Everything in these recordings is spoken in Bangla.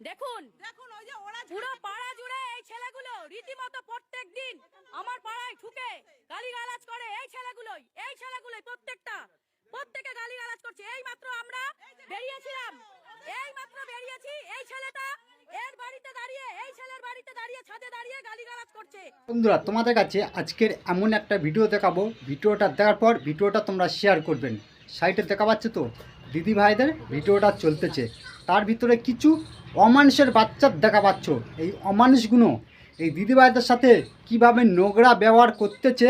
দেখুন দেখুন ওই যে ওরা পুরো পাড়া জুড়ে এই ছেলেগুলো রীতিমতো প্রত্যেকদিন আমার পাড়ায় ঢুকে গালিগালাজ করে। এই ছেলেগুলোই প্রত্যেকে গালিগালাজ করছে। এই মাত্র আমরা বেরিয়েছিলাম, এই মাত্র বেরিয়েছি, এই ছেলেটা এর বাড়িতে দাঁড়িয়ে, এই ছেলের বাড়িতে দাঁড়িয়ে, ছাদে দাঁড়িয়ে গালিগালাজ করছে। বন্ধুরা, তোমাদের কাছে আজকের এমন একটা ভিডিও দেখাবো, ভিডিওটা দেখার পর ভিডিওটা তোমরা শেয়ার করবেন। সাইটে দেখা পাচ্ছে তো দিদি ভাইদের ভিডিওটা চলতেছে, তার ভিতরে কিছু অমানুষের বাচ্চা দেখা পাচ্ছ। এই অমানুষগুলো এই দিদি ভাইদের সাথে কিভাবে নোংরা ব্যবহার করতেছে,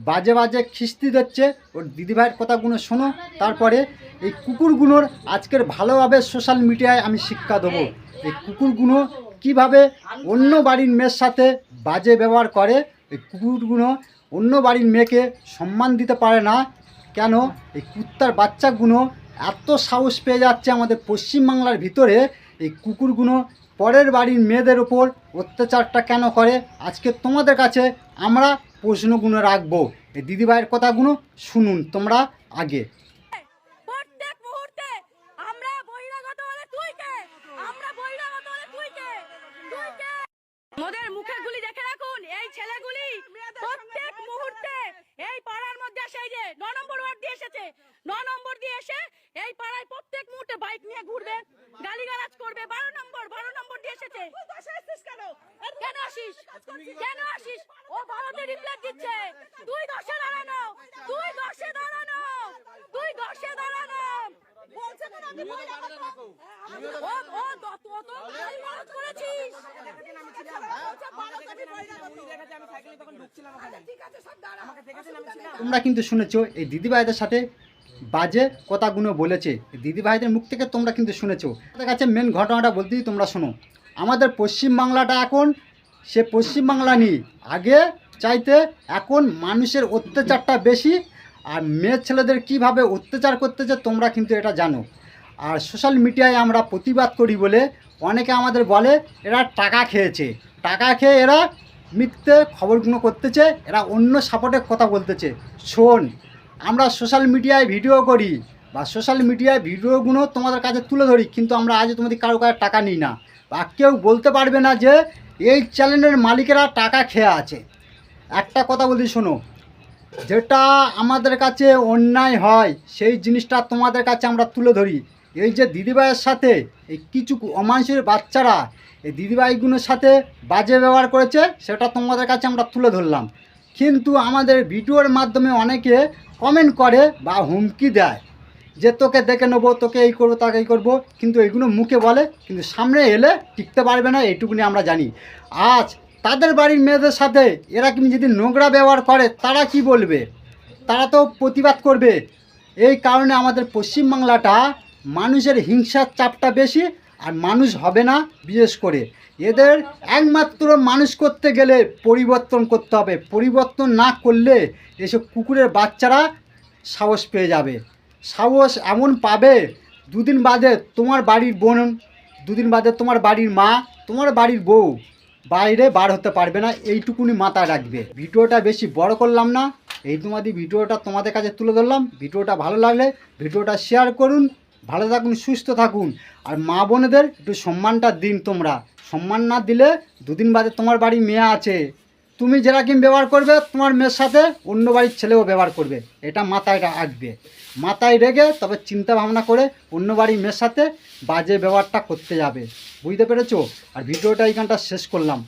বাজে বাজে খিস্তি দিচ্ছে। ওর দিদি ভাইয়ের কথাগুলো শোনো, তারপরে এই কুকুরগুলোর আজকের ভালোভাবে সোশ্যাল মিডিয়ায় আমি শিক্ষা দেবো। এই কুকুরগুলো কিভাবে অন্য বাড়ির মেয়ের সাথে বাজে ব্যবহার করে। এই কুকুরগুলো অন্য বাড়ির মেয়েকে সম্মান দিতে পারে না কেন? এই কুত্তার বাচ্চাগুলো এত সাহস পেয়ে যাচ্ছে আমাদের পশ্চিমবাংলার ভিতরে। এই কুকুরগুলো পরের বাড়ির মেয়েদের ওপর অত্যাচারটা কেন করে, আজকে তোমাদের কাছে আমরা প্রশ্নগুলো রাখবো। এই দিদিভাইয়ের কথাগুলো শুনুন তোমরা আগে। প্রত্যেক মুহূর্তে আমরা বহিরাগত হলে তুই কে, আমরা বহিরাগত হলে তুই কে, তুই কে। আমাদের মুখের গুলি দেখে রাখুন। এই ছেলেগুলি প্রত্যেক মুহূর্তে এই পাড়ার মধ্যে সেই যে 9 নম্বর ওয়ার্ড দিয়ে এসেছে, 9 নম্বর দিয়ে এসে এই পাড়ায় প্রত্যেক মুহূর্তে বাইক নিয়ে ঘুরবে, গালিগালাজ করবে। 12 নম্বর দিয়ে এসেছে। কেন আসিস, কেন আসিস? ও ভারতে রিপ্লাই দিচ্ছে, তুই দশে দাঁড়ানো, তুই দশে দাঁড়ানো, তুই দশে দাঁড়ানো বলছে না। আমি গালিগালাজ করেছিস। তোমরা কিন্তু শুনেছো এই দিদিভাইদের সাথে বাজে কথাগুলো বলেছে। দিদিভাইদের মুখ থেকে তোমরা কিন্তু শুনেছো। তাদের কাছে মেন ঘটনাটা বলতেই তোমরা শোনো। আমাদের পশ্চিমবাংলাটা এখন সে পশ্চিমবাংলা নেই, আগে চাইতে এখন মানুষের অত্যাচারটা বেশি। আর মেয়ে ছেলেদের কিভাবে অত্যাচার করতেছে তোমরা কিন্তু এটা জানো। আর সোশ্যাল মিডিয়ায় আমরা প্রতিবাদ করি বলে অনেকে আমাদের বলে এরা টাকা খেয়েছে, টাকা খেয়ে এরা মিথ্যে খবরগুলো করতেছে, এরা অন্য সাপোর্টের কথা বলতেছে। শোন, আমরা সোশ্যাল মিডিয়ায় ভিডিও করি বা সোশ্যাল মিডিয়ায় ভিডিওগুলো তোমাদের কাছে তুলে ধরি, কিন্তু আমরা আজ তোমাদের কারো কাছে টাকা নিই না। বা কেউ বলতে পারবে না যে এই চ্যানেলের মালিকেরা টাকা খেয়ে আছে। একটা কথা বলি শোনো, যেটা আমাদের কাছে অন্যায় হয় সেই জিনিসটা তোমাদের কাছে আমরা তুলে ধরি। এই যে দিদিভাইয়ের সাথে এই কিছু অমানুষের বাচ্চারা এই দিদিভাইগুলোর সাথে বাজে ব্যবহার করেছে, সেটা তোমাদের কাছে আমরা তুলে ধরলাম। কিন্তু আমাদের ভিডিওর মাধ্যমে অনেকে কমেন্ট করে বা হুমকি দেয় যে তোকে দেখে নেবো, তোকে এই করবো, তাকে এই করবো, কিন্তু এইগুলো মুখে বলে, কিন্তু সামনে এলে টিকতে পারবে না, এইটুকুনি আমরা জানি। আজ তাদের বাড়ির মেয়েদের সাথে এরা কিন্তু যদি নোংরা ব্যবহার করে তারা কি বলবে? তারা তো প্রতিবাদ করবে। এই কারণে আমাদের পশ্চিমবাংলাটা মানুষের হিংসার চাপটা বেশি, আর মানুষ হবে না। বিশেষ করে এদের একমাত্র মানুষ করতে গেলে পরিবর্তন করতে হবে। পরিবর্তন না করলে এসব কুকুরের বাচ্চারা সাহস পেয়ে যাবে। সাহস এমন পাবে, দুদিন বাদে তোমার বাড়ির বোন, দুদিন বাদে তোমার বাড়ির মা, তোমার বাড়ির বউ বাইরে বার হতে পারবে না। এইটুকুনি মাথায় রাখবে। ভিডিওটা বেশি বড় করলাম না, এই তোমাদের ভিডিওটা তোমাদের কাছে তুলে ধরলাম। ভিডিওটা ভালো লাগলে ভিডিওটা শেয়ার করুন। ভালো থাকুন, সুস্থ থাকুন। আর মা বোনেদের একটু সম্মানটা দিন। তোমরা সম্মান না দিলে দুদিন বাদে তোমার বাড়ি মেয়ে আছে, তুমি যেরকম ব্যবহার করবে তোমার মেয়ের সাথে অন্য বাড়ির ছেলেও ব্যবহার করবে। এটা মাথায় রাখবে। মাথায় রেখে তবে চিন্তা ভাবনা করে অন্য বাড়ির মেয়ের সাথে বাজে ব্যবহারটা করতে যাবে। বুঝতে পেরেছো? আর ভিডিওটা এইখানটা শেষ করলাম।